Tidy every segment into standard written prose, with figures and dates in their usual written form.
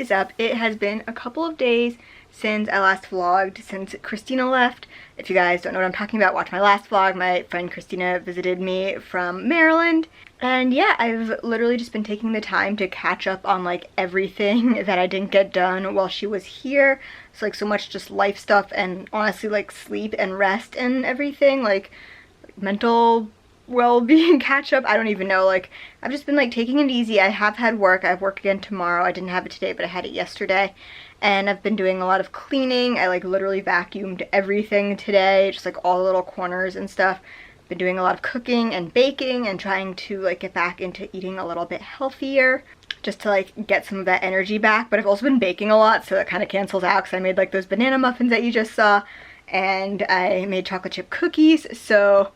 is up? It has been a couple of days since I last vlogged, since Christina left. If you guys don't know what I'm talking about, watch my last vlog. My friend Christina visited me from Maryland. And yeah, I've literally just been taking the time to catch up on like everything that I didn't get done while she was here. So like so much just life stuff and honestly like sleep and rest and everything, like mental well-being catch up. I don't even know, like I've just been like taking it easy. I have had work. I have work again tomorrow. I didn't have it today, but I had it yesterday. And I've been doing a lot of cleaning. I like literally vacuumed everything today, just like all the little corners and stuff. Been doing a lot of cooking and baking and trying to like get back into eating a little bit healthier just to like get some of that energy back. But I've also been baking a lot, so that kind of cancels out because I made like those banana muffins that you just saw, and I made chocolate chip cookies. So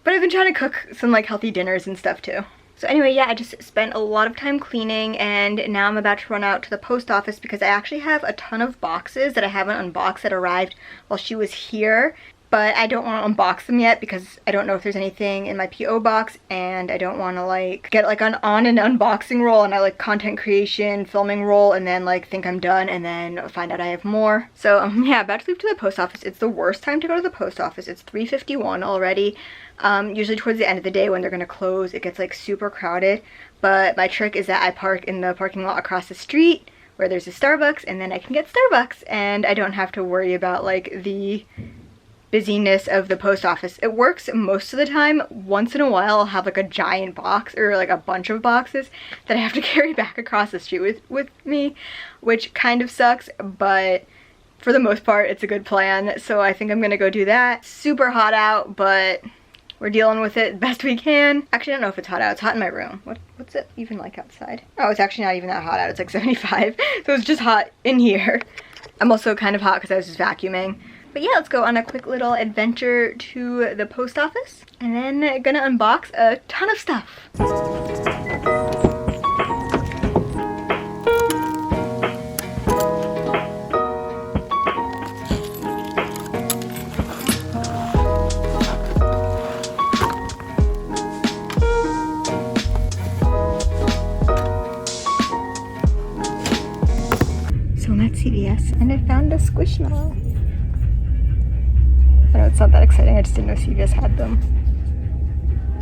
but I've been trying to cook some like healthy dinners and stuff too. So anyway, yeah, I just spent a lot of time cleaning, and now I'm about to run out to the post office because I actually have a ton of boxes that I haven't unboxed that arrived while she was here. But I don't want to unbox them yet because I don't know if there's anything in my P.O. box, and I don't want to like get like on an unboxing roll and I like content creation, filming roll, and then like think I'm done and then find out I have more. So yeah, about to leave to the post office. It's the worst time to go to the post office. It's 3:51 already. Usually towards the end of the day when they're gonna close, it gets like super crowded. But my trick is that I park in the parking lot across the street where there's a Starbucks, and then I can get Starbucks and I don't have to worry about like the busyness of the post office. It works most of the time. Once in a while I'll have like a giant box or like a bunch of boxes that I have to carry back across the street with me, which kind of sucks, but for the most part it's a good plan. So I think I'm gonna go do that. Super hot out, but we're dealing with it best we can. Actually, I don't know if it's hot out. It's hot in my room. What's it even like outside? Oh, it's actually not even that hot out. It's like 75. So it's just hot in here. I'm also kind of hot because I was just vacuuming. But yeah, let's go on a quick little adventure to the post office and then gonna unbox a ton of stuff. So I'm at CVS and I found a Squishmallow. I know it's not that exciting, I just didn't know CVS had them.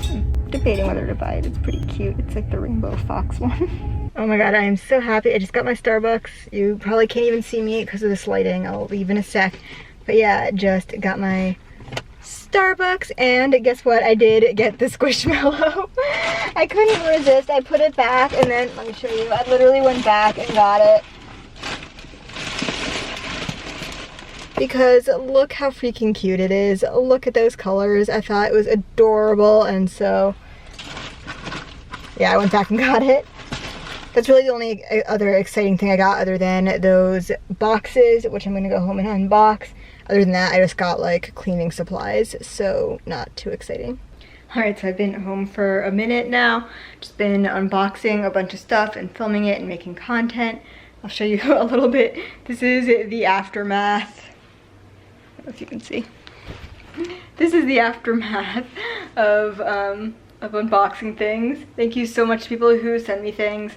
I'm debating whether to buy it. It's pretty cute. It's like the rainbow fox one. Oh my god, I am so happy. I just got my Starbucks. You probably can't even see me because of this lighting. I'll leave in a sec. But yeah, I just got my Starbucks, and guess what? I did get the Squishmallow. I couldn't resist. I put it back, and then, let me show you. I literally went back and got it. Because look how freaking cute it is. Look at those colors. I thought it was adorable, and so yeah, I went back and got it. That's really the only other exciting thing I got other than those boxes, which I'm gonna go home and unbox. Other than that, I just got like cleaning supplies, so not too exciting. Alright, so I've been home for a minute now. Just been unboxing a bunch of stuff and filming it and making content. I'll show you a little bit. This is the aftermath. I don't know if you can see. This is the aftermath of unboxing things. Thank you so much to people who send me things.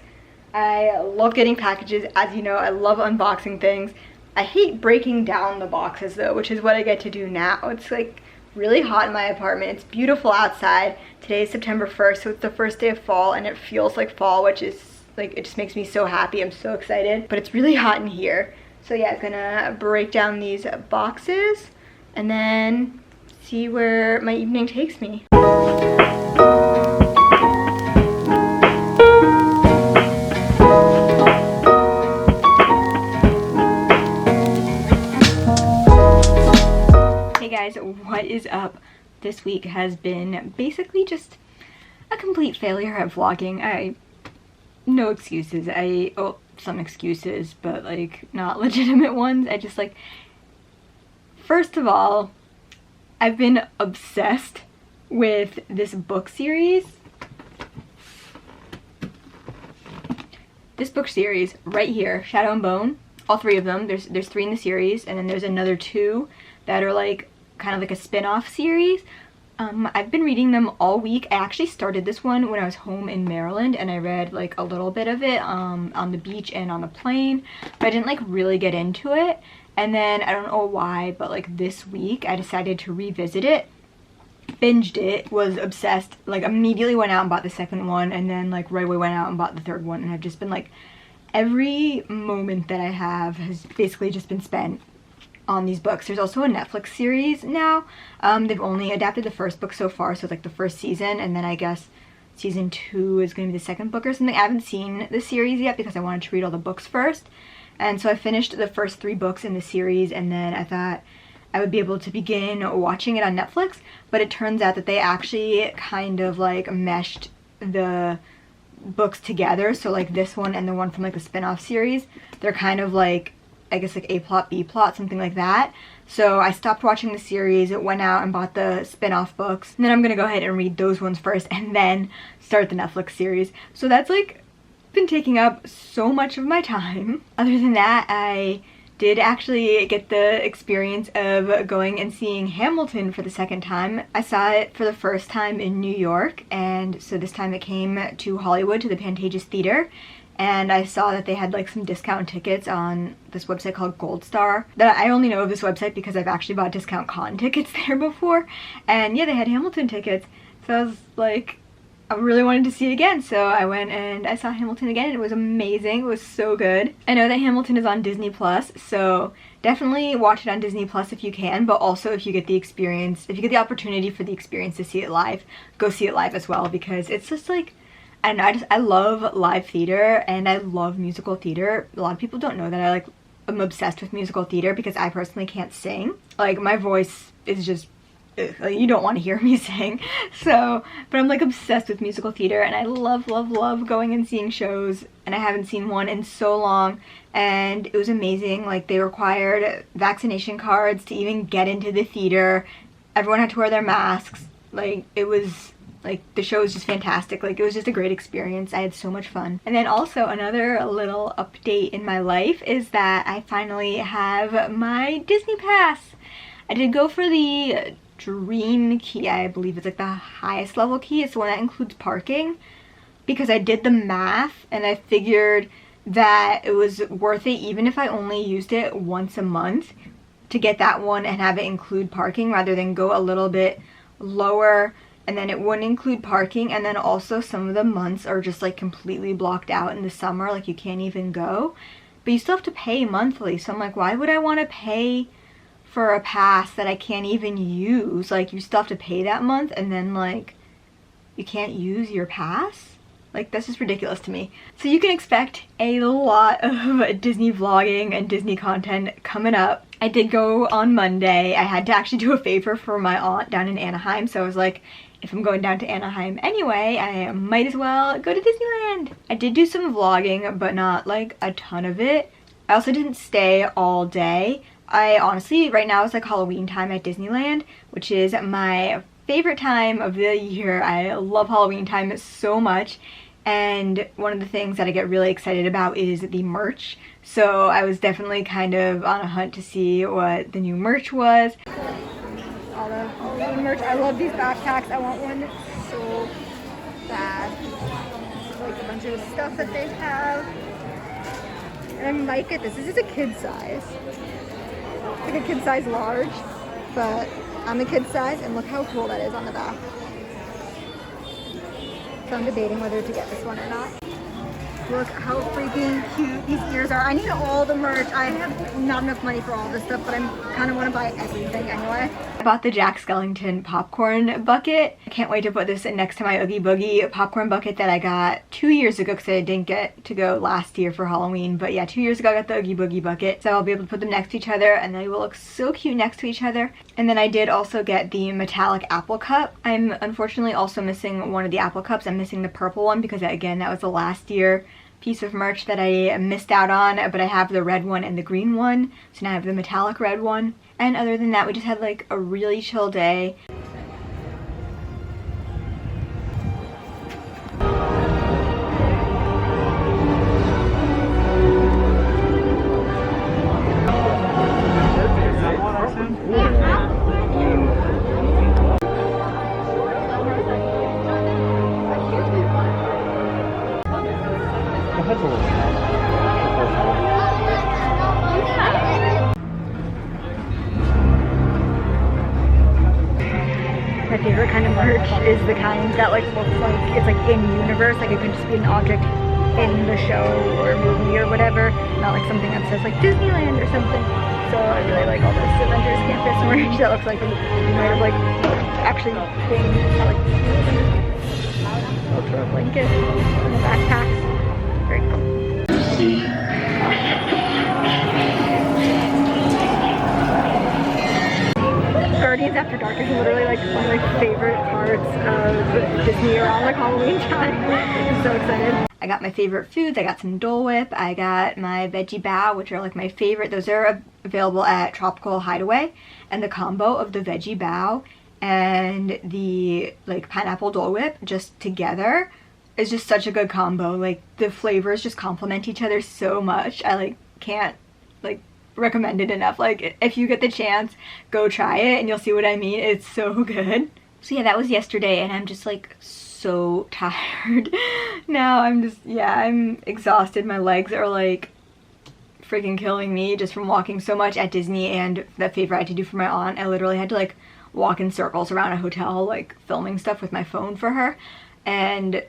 I love getting packages. As you know, I love unboxing things. I hate breaking down the boxes though, which is what I get to do now. It's like really hot in my apartment. It's beautiful outside. Today is September 1st, so it's the first day of fall, and it feels like fall, which is like, it just makes me so happy. I'm so excited, but it's really hot in here. So yeah, I'm gonna break down these boxes and then see where my evening takes me. Hey guys, what is up? This week has been basically just a complete failure at vlogging. No excuses. Oh, some excuses, but like not legitimate ones. I just like, first of all, I've been obsessed with this book series. This book series right here, Shadow and Bone, all three of them. There's 3 in the series, and then there's another 2 that are like kind of like a spin-off series. I've been reading them all week. I actually started this one when I was home in Maryland, and I read like a little bit of it on the beach and on the plane, but I didn't like really get into it. And then I don't know why, but like this week I decided to revisit it, binged it, was obsessed, like immediately went out and bought the second one, and then like right away went out and bought the third one, and I've just been like, every moment that I have has basically just been spent on these books. There's also a Netflix series now. They've only adapted the first book so far, so it's like the first season, and then I guess season 2 is going to be the second book or something. I haven't seen the series yet because I wanted to read all the books first, and so I finished the first 3 books in the series, and then I thought I would be able to begin watching it on Netflix, but it turns out that they actually kind of like meshed the books together. So like this one and the one from like the spin-off series, they're kind of like, I guess like A plot, B plot, something like that. So I stopped watching the series, went out and bought the spin-off books, and then I'm gonna go ahead and read those ones first and then start the Netflix series. So that's like been taking up so much of my time. Other than that, I did actually get the experience of going and seeing Hamilton for the second time. I saw it for the first time in New York, and so this time it came to Hollywood, to the Pantages Theater, and I saw that they had like some discount tickets on this website called Gold Star. That I only know of this website because I've actually bought discount con tickets there before, and yeah, they had Hamilton tickets, so I was like, I really wanted to see it again, so I went and I saw Hamilton again, and it was amazing. It was so good. I know that Hamilton is on Disney Plus, so definitely watch it on Disney Plus if you can, but also if you get the experience, if you get the opportunity for the experience to see it live, go see it live as well, because it's just like, I don't know, I love live theater and I love musical theater. A lot of people don't know that I'm obsessed with musical theater because I personally can't sing. Like, my voice is just, like, you don't want to hear me sing, so, but I'm like obsessed with musical theater, and I love going and seeing shows, and I haven't seen one in so long, and it was amazing. Like, they required vaccination cards to even get into the theater. Everyone had to wear their masks. Like, it was like, the show was just fantastic. Like, it was just a great experience. I had so much fun. And then also another little update in my life is that I finally have my Disney Pass. I did go for the Dream key, I believe it's like the highest level key. It's the one that includes parking, because I did the math and I figured that it was worth it even if I only used it once a month to get that one and have it include parking, rather than go a little bit lower and then it wouldn't include parking, and then also some of the months are just like completely blocked out in the summer, like you can't even go, but you still have to pay monthly. So I'm like, why would I want to pay for a pass that I can't even use? Like, you still have to pay that month, and then like you can't use your pass? Like, this is ridiculous to me. So you can expect a lot of Disney vlogging and Disney content coming up. I did go on Monday. I had to actually do a favor for my aunt down in Anaheim, so I was like, if I'm going down to Anaheim anyway, I might as well go to Disneyland. I did do some vlogging, but not like a ton of it. I also didn't stay all day. I honestly, right now it's like Halloween time at Disneyland, which is my favorite time of the year. I love Halloween time so much, and one of the things that I get really excited about is the merch. So I was definitely kind of on a hunt to see what the new merch was. All the Halloween merch. I love these backpacks. I want one so bad. Like a bunch of stuff that they have. And I might get this. This is a kid size. Like a kid size large, but I'm a kid size, and look how cool that is on the back. So I'm debating whether to get this one or not. Look how freaking cute these ears are. I need all the merch. I have not enough money for all this stuff, but I kind of want to buy everything anyway. I bought the Jack Skellington popcorn bucket. I can't wait to put this next to my Oogie Boogie popcorn bucket that I got 2 years ago, because I didn't get to go last year for Halloween. But yeah, 2 years ago I got the Oogie Boogie bucket, so I'll be able to put them next to each other, and they will look so cute next to each other. And then I did also get the metallic apple cup. I'm unfortunately also missing one of the apple cups. I'm missing the purple one because, again, that was the last year piece of merch that I missed out on, but I have the red one and the green one, so now I have the metallic red one. And other than that, we just had like a really chill day. My favorite kind of merch is the kind that like looks like it's like in universe, like it could just be an object in the show or movie or whatever, not like something that says like Disneyland or something. So I really like all this Avengers Campus merch that looks like it might have like actually been like throw a blanket in the backpacks. Very cool. Guardians After Dark is literally like one of my favorite parts of Disney around like Halloween time. I'm so excited. I got my favorite foods. I got some Dole Whip. I got my veggie bao, which are like my favorite. Those are available at Tropical Hideaway. And the combo of the veggie bao and the like pineapple Dole Whip just together is just such a good combo. Like the flavors just complement each other so much. I like can't like recommend it enough. Like if you get the chance, go try it and you'll see what I mean. It's so good. So yeah, that was yesterday and I'm just like so tired now. I'm exhausted. My legs are like freaking killing me just from walking so much at Disney, and that favor I had to do for my aunt, I literally had to like walk in circles around a hotel like filming stuff with my phone for her, and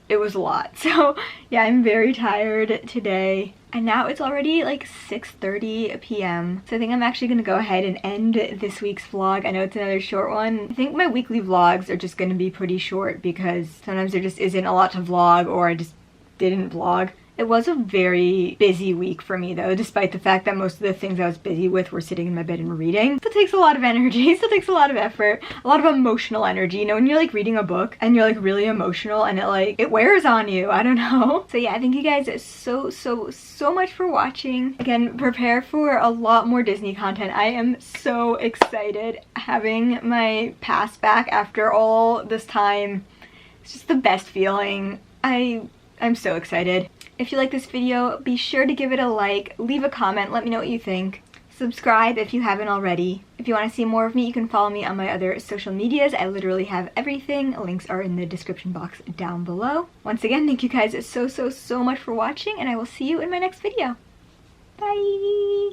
it was a lot. So yeah, I'm very tired today. And now it's already like 6:30 p.m. So I think I'm actually gonna go ahead and end this week's vlog. I know it's another short one. I think my weekly vlogs are just gonna be pretty short because sometimes there just isn't a lot to vlog, or I just didn't vlog. It was a very busy week for me though, despite the fact that most of the things I was busy with were sitting in my bed and reading. So it takes a lot of energy, so it takes a lot of effort, a lot of emotional energy. You know, when you're like reading a book and you're like really emotional and it wears on you, I don't know. So yeah, thank you guys so much for watching. Again, prepare for a lot more Disney content. I am so excited having my pass back after all this time. It's just the best feeling. I'm so excited. If you like this video, be sure to give it a like, leave a comment, let me know what you think. Subscribe if you haven't already. If you want to see more of me, you can follow me on my other social medias. I literally have everything. Links are in the description box down below. Once again, thank you guys so much for watching, and I will see you in my next video. Bye!